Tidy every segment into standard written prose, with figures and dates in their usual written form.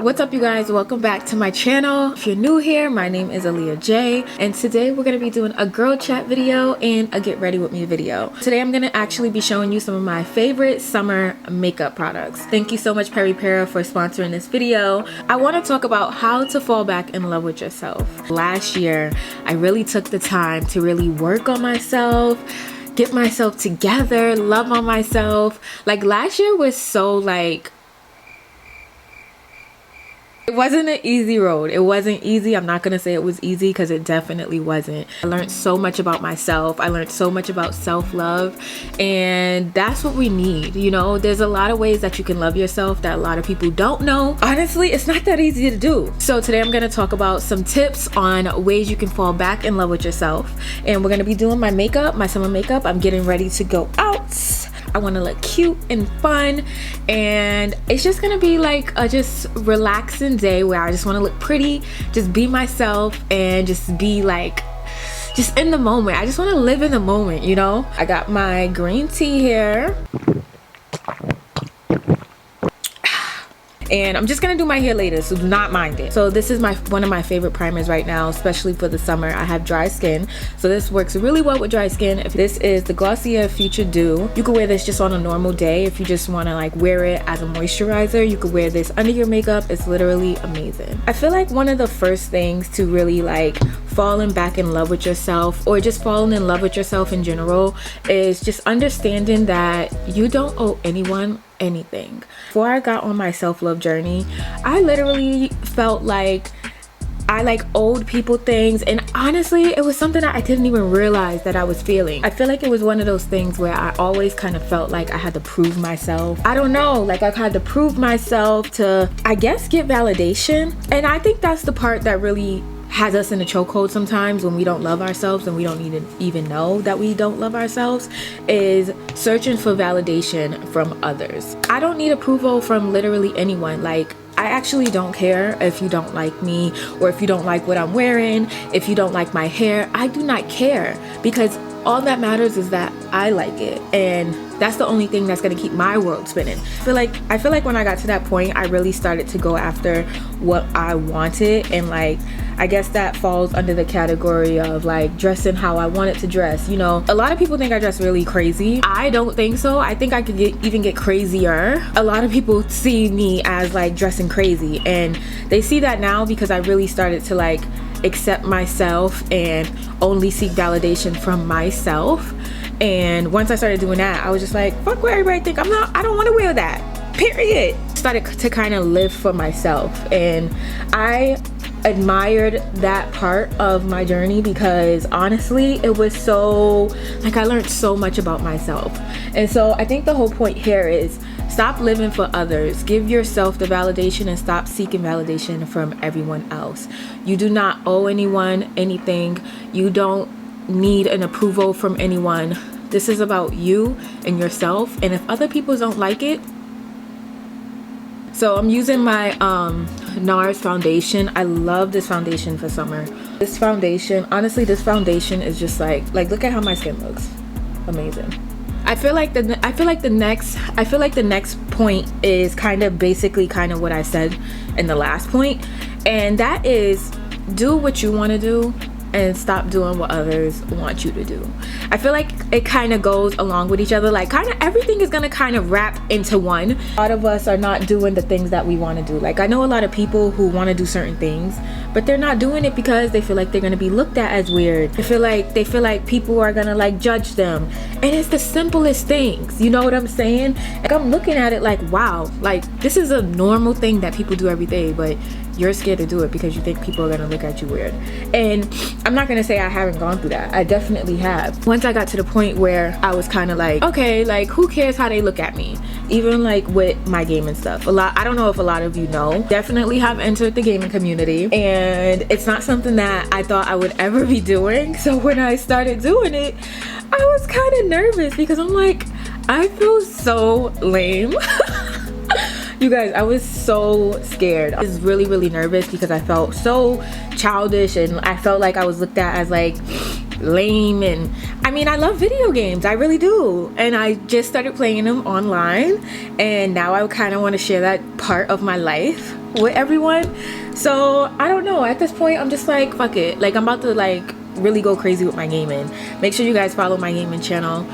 What's up, you guys? Welcome back to my channel. If you're new here, my name is AALYAHJAY, and today we're going to be doing a girl chat video and a get ready with me video. Today I'm going to actually be showing you some of my favorite summer makeup products. Thank you so much, Para for sponsoring this video. I want to talk about how to fall back in love with yourself. Last year, I really took the time to really work on myself, get myself together, love on myself. Like, last year was so it wasn't an easy road. It wasn't easy. I'm not gonna say it was easy because it definitely wasn't. I learned so much about myself. I learned so much about self-love, and that's what we need. You know, there's a lot of ways that you can love yourself that a lot of people don't know. Honestly, it's not that easy to do. So today I'm gonna talk about some tips on ways you can fall back in love with yourself. And we're gonna be doing my makeup, my summer makeup. I'm getting ready to go out. I want to look cute and fun, and it's just gonna be like a just relaxing day where I just want to look pretty, just be myself, and just be like just in the moment. I just want to live in the moment, you know. I got my green tea here, and I'm just gonna do my hair later, so do not mind it. So this is one of my favorite primers right now, especially for the summer. I have dry skin, so this works really well with dry skin. If this is the Glossier Future Dew. You could wear this just on a normal day. If you just want to like wear it as a moisturizer, you could wear this under your makeup. It's literally amazing. I feel like one of the first things to really like falling back in love with yourself, or just falling in love with yourself in general, is just understanding that you don't owe anyone anything. Before I got on my self-love journey, I literally felt like I owed people things, and honestly it was something that I didn't even realize that I was feeling. I feel like it was one of those things where I always kind of felt like I had to prove myself. I don't know, like I had to prove myself to, I guess, get validation. And I think that's the part that really has us in a chokehold sometimes, when we don't love ourselves and we don't even know that we don't love ourselves, is searching for validation from others. I don't need approval from literally anyone. Like, I actually don't care if you don't like me, or if you don't like what I'm wearing, if you don't like my hair. I do not care, because all that matters is that I like it, and that's the only thing that's gonna keep my world spinning. I feel like when I got to that point, I really started to go after what I wanted, and like, I guess that falls under the category of like dressing how I wanted to dress. You know, a lot of people think I dress really crazy. I don't think so. I think I could even get crazier. A lot of people see me as like dressing crazy, and they see that now because I really started to like accept myself and only seek validation from myself. And once I started doing that, I was just like, fuck what everybody think. I don't want to wear that, period. Started to kind of live for myself, and I admired that part of my journey, because honestly it was so like, I learned so much about myself. And so I think the whole point here is stop living for others. Give yourself the validation and stop seeking validation from everyone else. You do not owe anyone anything. You don't need an approval from anyone. This is about you and yourself, and if other people don't like it. So I'm using my NARS foundation. I love this foundation for summer. This foundation, honestly, this foundation is just like look at how my skin looks. Amazing. I feel like the next point is kind of basically kind of what I said in the last point, and that is do what you want to do and stop doing what others want you to do. I feel like it kind of goes along with each other. Like, kind of everything is gonna kind of wrap into one. A lot of us are not doing the things that we want to do. Like, I know a lot of people who want to do certain things, but they're not doing it because they feel like they're gonna be looked at as weird. They feel like people are gonna like judge them. And it's the simplest things, you know what I'm saying? Like, I'm looking at it like, wow, like this is a normal thing that people do every day, but you're scared to do it because you think people are gonna look at you weird. And I'm not gonna say I haven't gone through that. I definitely have. Once I got to the point where I was kind of like, okay, like who cares how they look at me? Even like with my gaming stuff. I don't know if a lot of you know, definitely have entered the gaming community, and it's not something that I thought I would ever be doing. So when I started doing it, I was kind of nervous because I'm like, I feel so lame. You guys, I was so scared. I was really, really nervous because I felt so childish, and I felt like I was looked at as like lame. And I mean, I love video games, I really do, and I just started playing them online, and now I kind of want to share that part of my life with everyone. So I don't know, at this point I'm just like, fuck it, like I'm about to like really go crazy with my gaming. Make sure you guys follow my gaming channel.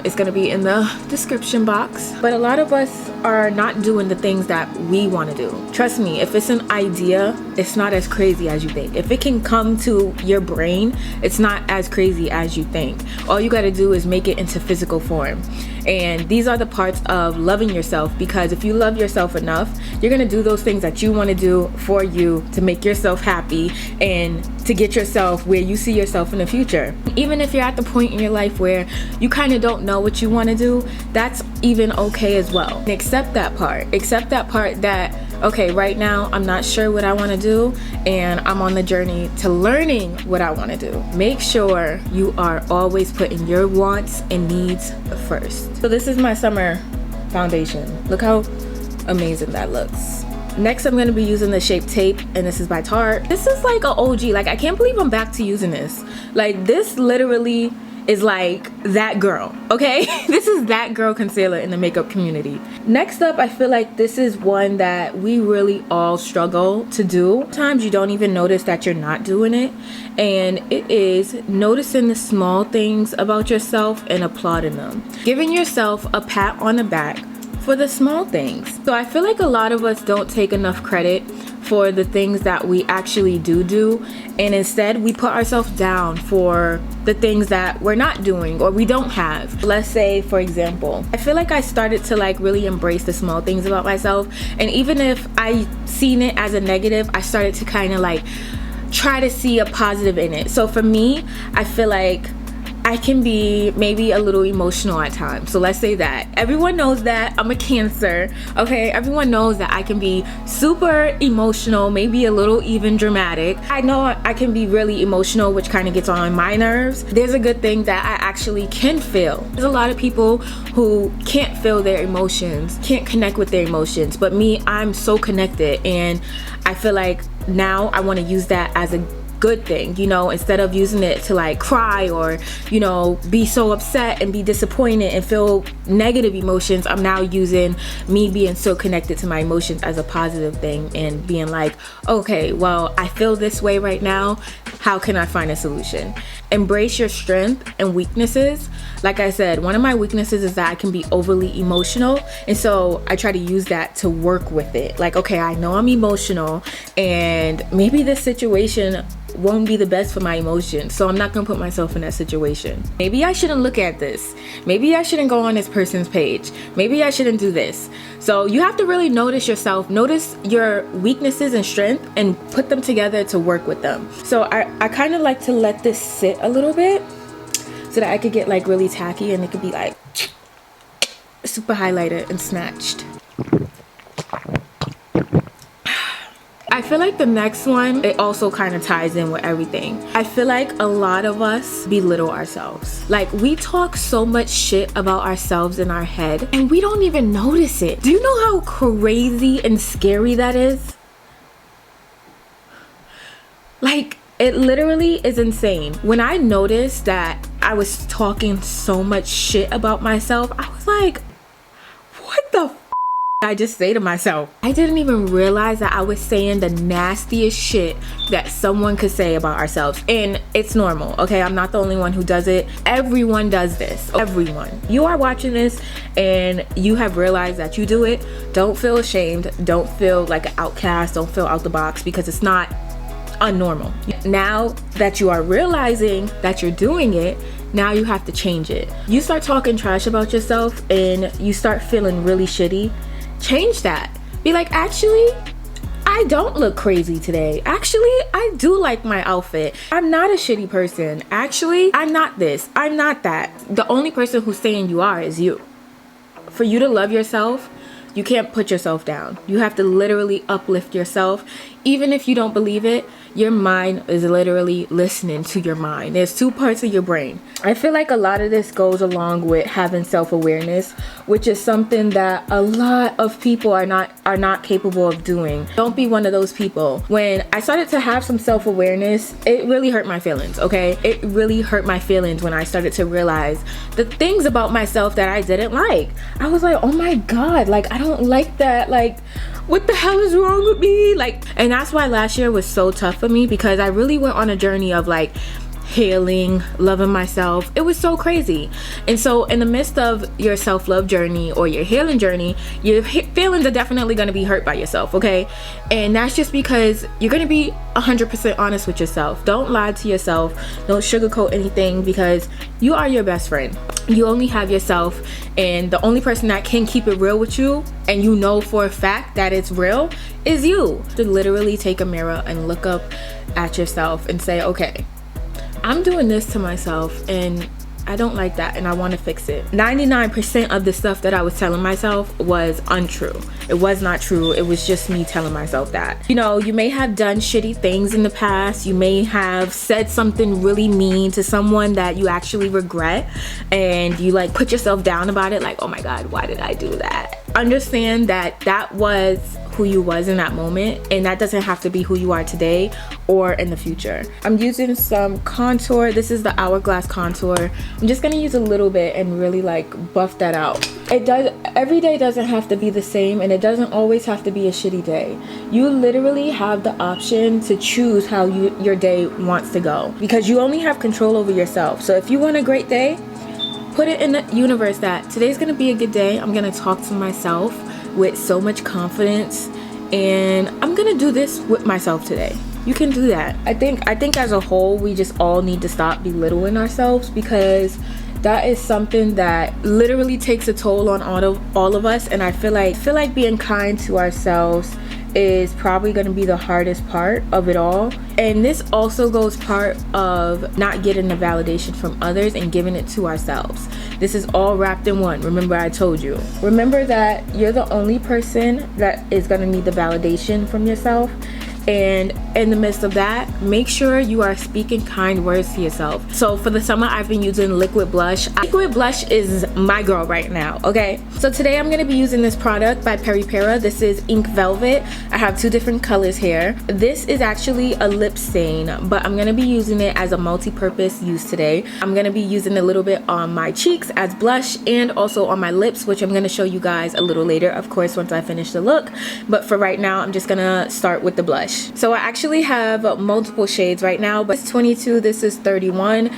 It's gonna be in the description box. But a lot of us are not doing the things that we want to do. Trust me, if it's an idea, it's not as crazy as you think. If it can come to your brain, it's not as crazy as you think. All you got to do is make it into physical form. And these are the parts of loving yourself, because if you love yourself enough, you're gonna do those things that you want to do for you, to make yourself happy and to get yourself where you see yourself in the future. Even if you're at the point in your life where you kind of don't know what you want to do, that's even okay as well. And accept that part. Accept that part that, okay, right now I'm not sure what I want to do, and I'm on the journey to learning what I want to do. Make sure you are always putting your wants and needs first. So this is my summer foundation. Look how amazing that looks. Next, I'm going to be using the Shape Tape, and this is by Tarte. This is like an OG. Like, I can't believe I'm back to using this. Like, this literally is like that girl, okay? This is that girl concealer in the makeup community. Next up, I feel like this is one that we really all struggle to do. Sometimes you don't even notice that you're not doing it, and it is noticing the small things about yourself and applauding them. Giving yourself a pat on the back for the small things. So I feel like a lot of us don't take enough credit for the things that we actually do, and instead we put ourselves down for the things that we're not doing or we don't have. Let's say, for example, I feel like I started to like really embrace the small things about myself, and even if I seen it as a negative, I started to kind of like try to see a positive in it. So for me, I feel like I can be maybe a little emotional at times. So let's say that. Everyone knows that I'm a Cancer, okay? Everyone knows that I can be super emotional, maybe a little even dramatic. I know I can be really emotional, which kind of gets on my nerves. There's a good thing that I actually can feel. There's a lot of people who can't feel their emotions, can't connect with their emotions, but me, I'm so connected, and I feel like now I want to use that as a good thing, you know, instead of using it to like cry or, you know, be so upset and be disappointed and feel negative emotions. I'm now using me being so connected to my emotions as a positive thing, and being like, okay, well, I feel this way right now. How can I find a solution? Embrace your strength and weaknesses. Like I said, one of my weaknesses is that I can be overly emotional, and so I try to use that to work with it. Like, okay, I know I'm emotional, and maybe this situation won't be the best for my emotions, so I'm not gonna put myself in that situation. Maybe I shouldn't look at this. Maybe I shouldn't go on this person's page. Maybe I shouldn't do this. So you have to really notice yourself, notice your weaknesses and strength, and put them together to work with them. So I kind of like to let this sit a little bit so that I could get like really tacky, and it could be like super highlighted and snatched. I feel like the next one, it also kind of ties in with everything. I feel like a lot of us belittle ourselves. Like, we talk so much shit about ourselves in our head, and we don't even notice it. Do you know how crazy and scary that is? Like, it literally is insane. When I noticed that I was talking so much shit about myself, I was like, what the f I just say to myself? I didn't even realize that I was saying the nastiest shit that someone could say about ourselves. And it's normal, okay? I'm not the only one who does it. Everyone does this. Everyone. You are watching this and you have realized that you do it. Don't feel ashamed. Don't feel like an outcast. Don't feel out the box, because it's not unnormal. Now that you are realizing that you're doing it, now you have to change it. You start talking trash about yourself and you start feeling really shitty. Change that. Be like, actually, I don't look crazy today. Actually, I do like my outfit. I'm not a shitty person. Actually, I'm not this. I'm not that. The only person who's saying you are is you. For you to love yourself, you can't put yourself down. You have to literally uplift yourself. Even if you don't believe it, your mind is literally listening to your mind. There's two parts of your brain. I feel like a lot of this goes along with having self-awareness, which is something that a lot of people are not capable of doing. Don't be one of those people. When I started to have some self-awareness, it really hurt my feelings, okay? It really hurt my feelings when I started to realize the things about myself that I didn't like. I was like, oh my God, like, I don't like that. Like, what the hell is wrong with me? Like, and that's why last year was so tough for me, because I really went on a journey of like healing, loving myself. It was so crazy. And so in the midst of your self-love journey or your healing journey, your feelings are definitely going to be hurt by yourself, okay? And that's just because you're going to be 100% honest with yourself. Don't lie to yourself. Don't sugarcoat anything, because you are your best friend. You only have yourself, and the only person that can keep it real with you, and you know for a fact that it's real, is you. To literally take a mirror and look up at yourself and say, okay, I'm doing this to myself and I don't like that and I want to fix it. 99% of the stuff that I was telling myself was untrue. It was not true. It was just me telling myself that. You know, you may have done shitty things in the past. You may have said something really mean to someone that you actually regret, and you like put yourself down about it, like, oh my God, why did I do that? Understand that that was who you was in that moment, and that doesn't have to be who you are today or in the future. I'm using some contour. This is the Hourglass contour. I'm just gonna use a little bit and really like buff that out. Every day doesn't have to be the same, and it doesn't always have to be a shitty day. You literally have the option to choose how your day wants to go, because you only have control over yourself. So if you want a great day, put it in the universe that today's gonna be a good day. I'm gonna talk to myself with so much confidence, and I'm gonna do this with myself today. You can do that. I think as a whole, we just all need to stop belittling ourselves, because that is something that literally takes a toll on all of us. And I feel like being kind to ourselves is probably going to be the hardest part of it all. And this also goes part of not getting the validation from others and giving it to ourselves. This is all wrapped in one. Remember, I told you. Remember that you're the only person that is going to need the validation from yourself. And in the midst of that, make sure you are speaking kind words to yourself. So for the summer, I've been using liquid blush. Liquid blush is my girl right now, okay? So today I'm gonna be using this product by Peripera. This is Ink Velvet. I have two different colors here. This is actually a lip stain, but I'm gonna be using it as a multi-purpose use today. I'm gonna be using a little bit on my cheeks as blush, and also on my lips, which I'm gonna show you guys a little later, of course, once I finish the look. But for right now, I'm just gonna start with the blush. So I actually have multiple shades right now, but it's 22, this is 31,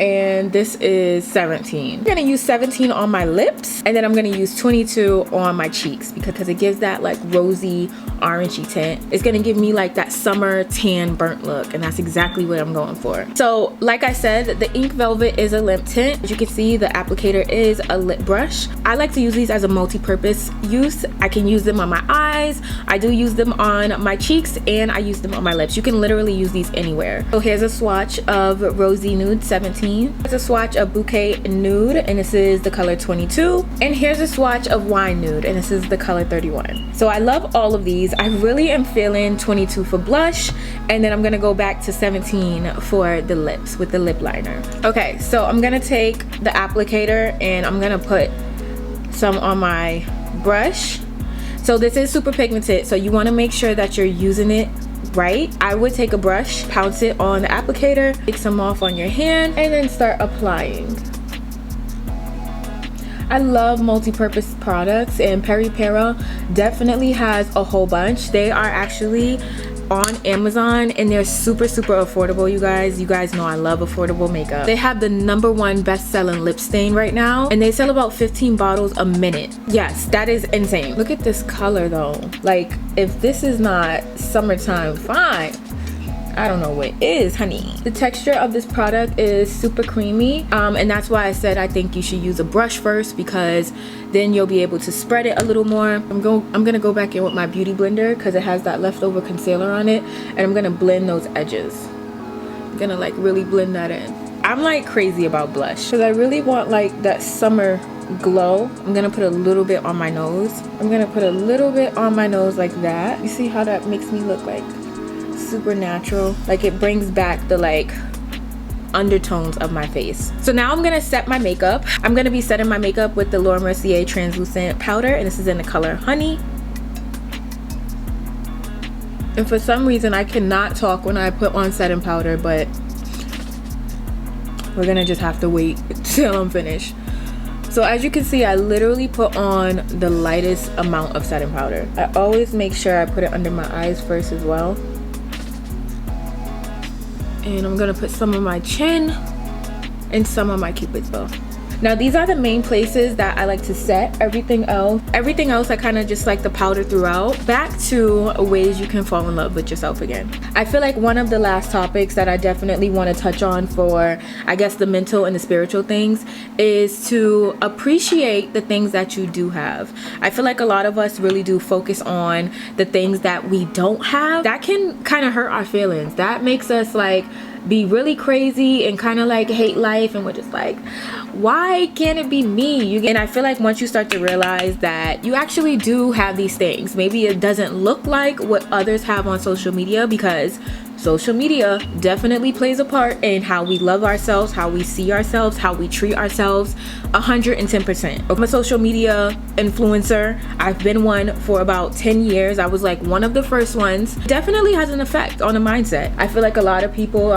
and this is 17. I'm gonna use 17 on my lips, and then I'm gonna use 22 on my cheeks, because it gives that like rosy orangey tint. It's gonna give me like that summer tan burnt look, and that's exactly what I'm going for. So like I said, the Ink Velvet is a lip tint. As you can see, the applicator is a lip brush. I like to use these as a multi-purpose use. I can use them on my eyes, I do use them on my cheeks, and I use them on my lips. You can literally use these anywhere. So here's a swatch of Rosy Nude 17. Here's a swatch of Bouquet Nude, and this is the color 22. And here's a swatch of Wine Nude, and this is the color 31. So I love all of these. I really am feeling 22 for blush, and then I'm gonna go back to 17 for the lips with the lip liner. Okay, so I'm gonna take the applicator and I'm gonna put some on my brush. So this is super pigmented, so you wanna make sure that you're using it right. I would take a brush, pounce it on the applicator, take some off on your hand, and then start applying. I love multi-purpose products, and Peripera definitely has a whole bunch. They are actually on Amazon, and they're super affordable. You guys know I love affordable makeup. They have the #1 best-selling lip stain right now, and they sell about 15 bottles a minute. Yes, that is insane. Look at this color though. Like, if this is not summertime fine, I don't know what is, honey. The texture of this product is super creamy, and that's why I said I think you should use a brush first, because then you'll be able to spread it a little more. I'm gonna go back in with my beauty blender, because it has that leftover concealer on it, and I'm gonna blend those edges. I'm gonna like really blend that in. I'm like crazy about blush, because I really want like that summer glow. I'm gonna put a little bit on my nose. I'm gonna put a little bit on my nose like that. You see how that makes me look like super natural? Like, it brings back the like undertones of my face. So now I'm gonna set my makeup. I'm gonna be setting my makeup with the Laura Mercier translucent powder, and this is in the color Honey. And for some reason I cannot talk when I put on setting powder, but we're gonna just have to wait till I'm finished. So as you can see, I literally put on the lightest amount of setting powder. I always make sure I put it under my eyes first as well. And I'm gonna put some on my chin and some on my cupid's bow. Now these are the main places that I like to set. Everything else I kind of just like the powder throughout. Back to ways you can fall in love with yourself again. I feel like one of the last topics that I definitely want to touch on for, I guess, the mental and the spiritual things is to appreciate the things that you do have. I feel like a lot of us really do focus on the things that we don't have. That can kind of hurt our feelings. That makes us like be really crazy and kind of like hate life, and we're just like, why can't it be me? And I feel like once you start to realize that you actually do have these things, maybe it doesn't look like what others have on social media, because social media definitely plays a part in how we love ourselves, how we see ourselves, how we treat ourselves, 110%. I'm a social media influencer. I've been one for about 10 years. I was like one of the first ones. Definitely has an effect on the mindset. I feel like a lot of people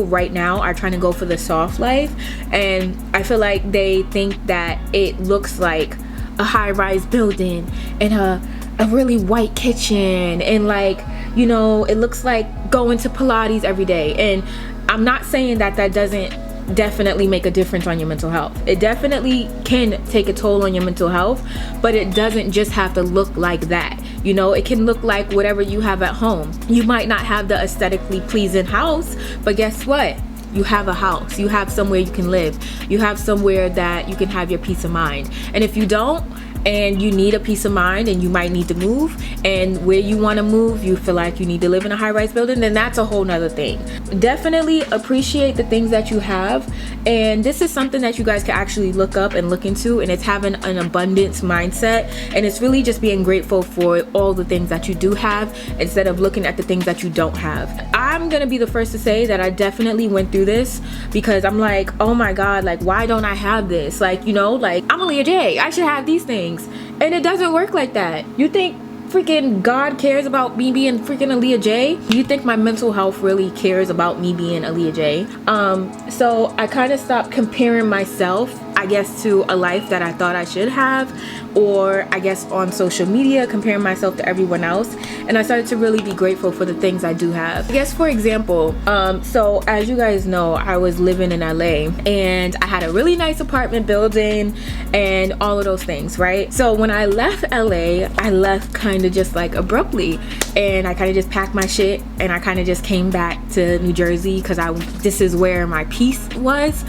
right now are trying to go for the soft life, and I feel like they think that it looks like a high-rise building and a really white kitchen, and like, you know, it looks like going to Pilates every day. And I'm not saying that that doesn't definitely make a difference on your mental health. It definitely can take a toll on your mental health, but it doesn't just have to look like that. You know, it can look like whatever you have at home. You might not have the aesthetically pleasing house, but guess what? You have a house. You have somewhere you can live. You have somewhere that you can have your peace of mind. And if you don't, and you need a peace of mind, and you might need to move, and where you want to move you feel like you need to live in a high-rise building, then that's a whole nother thing. Definitely appreciate the things that you have, and this is something that you guys can actually look up and look into, and it's having an abundance mindset, and it's really just being grateful for all the things that you do have instead of looking at the things that you don't have. I'm gonna be the first to say that I definitely went through this, because I'm like, oh my god, like, why don't I have this? Like, you know, like, I'm AALYAHJAY, I should have these things. And it doesn't work like that. You think freaking God cares about me being freaking AALYAHJAY? You think my mental health really cares about me being AALYAHJAY? So I kind of stopped comparing myself, I guess, to a life that I thought I should have, or I guess on social media, comparing myself to everyone else. And I started to really be grateful for the things I do have. I guess, for example, so as you guys know, I was living in LA, and I had a really nice apartment building and all of those things, right? So when I left LA, I left kind of just like abruptly, and I kind of just packed my shit, and I kind of just came back to New Jersey, because this is where my peace was.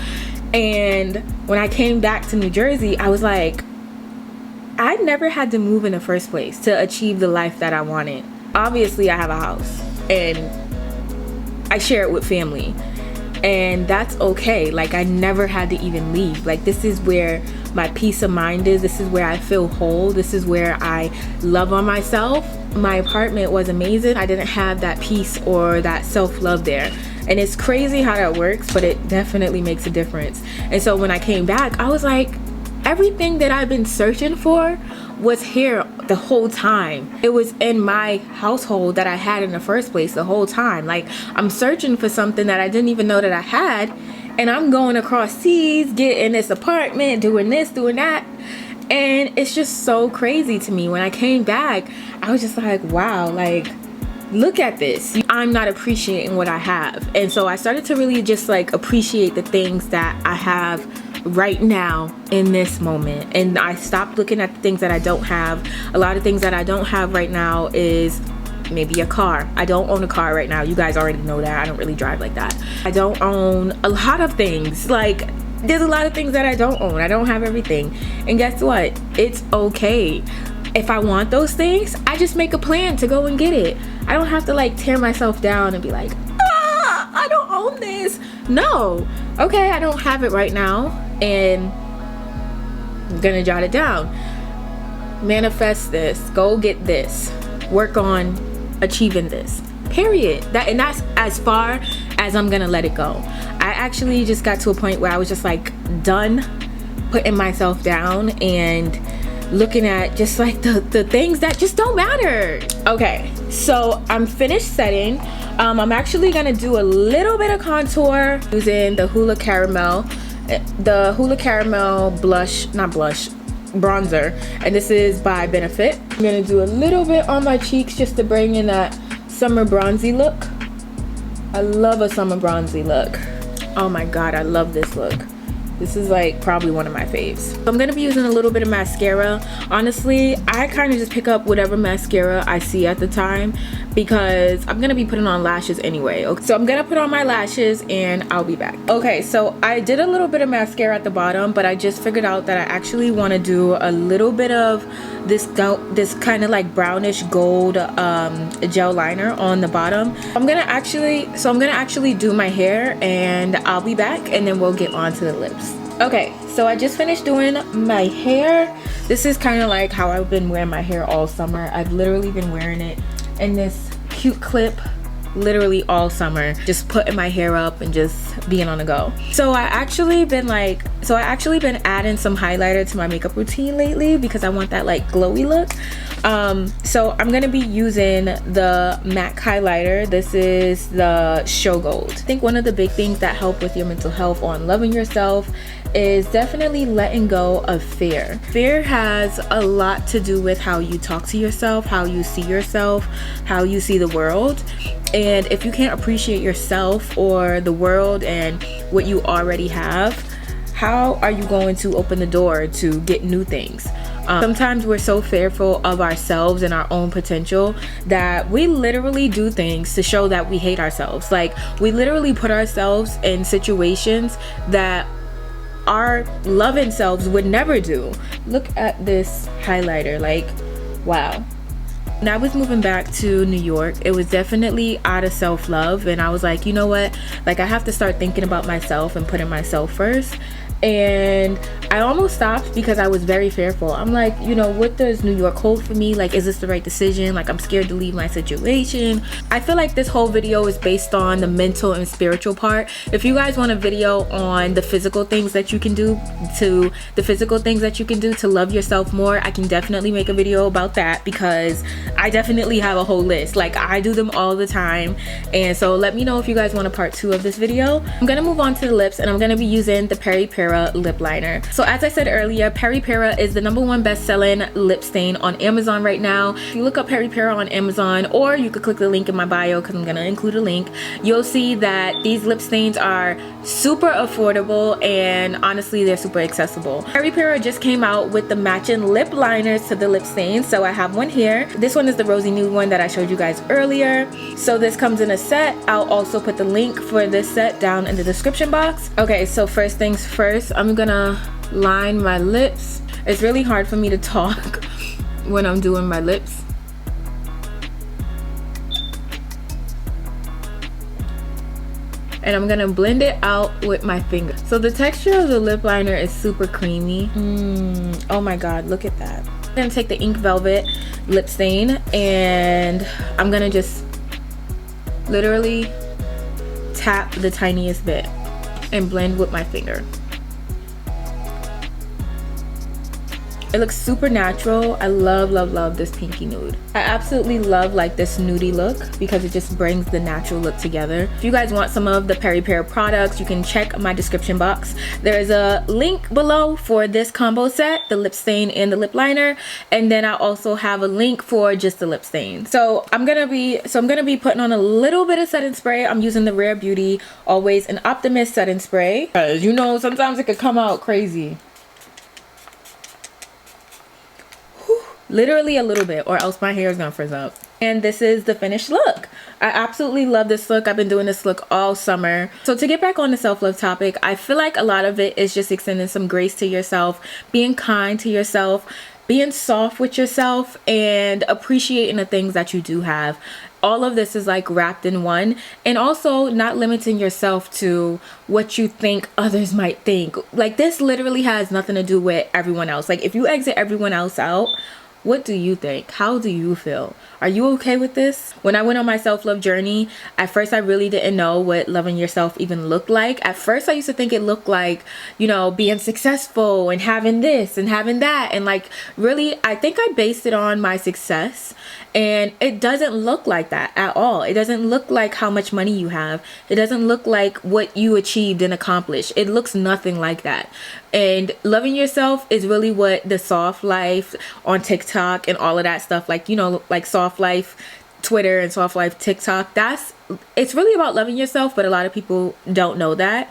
And when I came back to New Jersey, I was like, I never had to move in the first place to achieve the life that I wanted. Obviously, I have a house, and I share it with family, and that's okay. Like, I never had to even leave. Like, this is where my peace of mind is. This is where I feel whole. This is where I love on myself. My apartment was amazing. I didn't have that peace or that self-love there. And it's crazy how that works, but it definitely makes a difference. And so when I came back, I was like, everything that I've been searching for was here the whole time. It was in my household that I had in the first place the whole time. Like, I'm searching for something that I didn't even know that I had, and I'm going across seas, getting this apartment, doing this, doing that. And it's just so crazy to me. When I came back, I was just like, wow, like, look at this. I'm not appreciating what I have. And so I started to really just like appreciate the things that I have right now in this moment, and I stopped looking at the things that I don't have. A lot of things that I don't have right now is maybe a car. I don't own a car right now. You guys already know that. I don't really drive like that. I don't own a lot of things. Like, there's a lot of things that I don't own. I don't have everything. And guess what? It's okay. If I want those things, I just make a plan to go and get it. I don't have to like tear myself down and be like, I don't own this. No. Okay, I don't have it right now, and I'm gonna jot it down. Manifest this. Go get this. Work on achieving this. Period. That's as far as I'm gonna let it go. I actually just got to a point where I was just like done putting myself down and looking at just like the things that just don't matter. Okay, so I'm finished setting. I'm actually gonna do a little bit of contour using the Hula Caramel, the Hula Caramel blush, not blush, bronzer, and this is by Benefit. I'm gonna do a little bit on my cheeks just to bring in that summer bronzy look. I love a summer bronzy look. Oh my god, I love this look. This is like probably one of my faves. So I'm gonna be using a little bit of mascara. Honestly, I kind of just pick up whatever mascara I see at the time because I'm gonna be putting on lashes anyway. Okay, so I'm gonna put on my lashes and I'll be back. Okay, so I did a little bit of mascara at the bottom, but I just figured out that I actually want to do a little bit of this kind of like brownish gold gel liner on the bottom. I'm gonna actually do my hair and I'll be back, and then we'll get on to the lips. Okay, so I just finished doing my hair. This is kind of like how I've been wearing my hair all summer. I've literally been wearing it in this cute clip literally all summer, just putting my hair up and just being on the go. So I actually been adding some highlighter to my makeup routine lately because I want that like glowy look. So I'm gonna be using the MAC highlighter. This is the Show Gold. I think one of the big things that help with your mental health on loving yourself is definitely letting go of fear. Fear has a lot to do with how you talk to yourself, how you see yourself, how you see the world. And if you can't appreciate yourself or the world and what you already have, how are you going to open the door to get new things? Sometimes we're so fearful of ourselves and our own potential that we literally do things to show that we hate ourselves. Like, we literally put ourselves in situations that our loving selves would never do. Look at this highlighter, like, wow. When I was moving back to New York, it was definitely out of self-love, and I was like, you know what, like, I have to start thinking about myself and putting myself first. And I almost stopped because I was very fearful. I'm like, you know, what does New York hold for me? Like, is this the right decision? Like, I'm scared to leave my situation. I feel like this whole video is based on the mental and spiritual part. If you guys want a video on the physical things that you can do to love yourself more, I can definitely make a video about that because I definitely have a whole list. Like, I do them all the time. And so let me know if you guys want a part 2 of this video. I'm gonna move on to the lips, and I'm gonna be using the Peri Para lip liner. So as I said earlier, Peri Para is the #1 best-selling lip stain on Amazon right now. If you look up Peri Para on Amazon, or you could click the link in my bio because I'm gonna include a link, you'll see that these lip stains are super affordable, and honestly, they're super accessible. Peri Para just came out with the matching lip liners to the lip stains. So I have one here. This one is the rosy nude one that I showed you guys earlier. So this comes in a set. I'll also put the link for this set down in the description box. Okay, so first things first, I'm gonna line my lips. It's really hard for me to talk when I'm doing my lips. And I'm gonna blend it out with my finger. So the texture of the lip liner is super creamy. Oh my god, look at that. I'm gonna take the Ink Velvet lip stain and I'm gonna just literally tap the tiniest bit and blend with my finger. It looks super natural. I love, love, love this pinky nude. I absolutely love like this nudie look because it just brings the natural look together. If you guys want some of the Peri Para products, you can check my description box. There is a link below for this combo set, the lip stain and the lip liner, and then I also have a link for just the lip stain. So I'm gonna be putting on a little bit of setting spray. I'm using the Rare Beauty Always an Optimist setting spray because, you know, sometimes it could come out crazy. Literally a little bit, or else my hair is gonna frizz up. And this is the finished look. I absolutely love this look. I've been doing this look all summer. So to get back on the self-love topic, I feel like a lot of it is just extending some grace to yourself, being kind to yourself, being soft with yourself, and appreciating the things that you do have. All of this is like wrapped in one, and also not limiting yourself to what you think others might think. Like, this literally has nothing to do with everyone else. Like, if you exit everyone else out, What do you think? How do you feel? Are you okay with this? When I went on my self-love journey, at first I really didn't know what loving yourself even looked like. At first I used to think it looked like, you know, being successful and having this and having that. And like, really, I think I based it on my success. And it doesn't look like that at all. It doesn't look like how much money you have. It doesn't look like what you achieved and accomplished. It looks nothing like that. And loving yourself is really what the soft life on TikTok and all of that stuff, like, you know, like soft life Twitter and soft life TikTok, it's really about loving yourself, but a lot of people don't know that.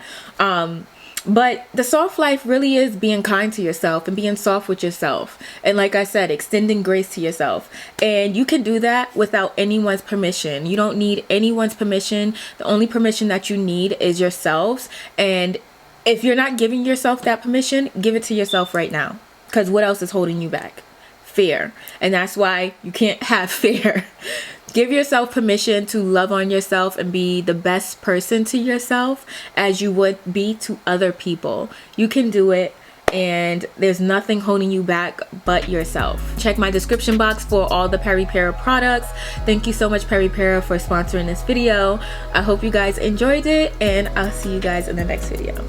But the soft life really is being kind to yourself and being soft with yourself. And like I said, extending grace to yourself. And you can do that without anyone's permission. You don't need anyone's permission. The only permission that you need is yourselves. And if you're not giving yourself that permission, give it to yourself right now. Because what else is holding you back? Fear. And that's why you can't have fear. Give yourself permission to love on yourself and be the best person to yourself as you would be to other people. You can do it, and there's nothing holding you back but yourself. Check my description box for all the Peripera products. Thank you so much, Peripera, for sponsoring this video. I hope you guys enjoyed it, and I'll see you guys in the next video.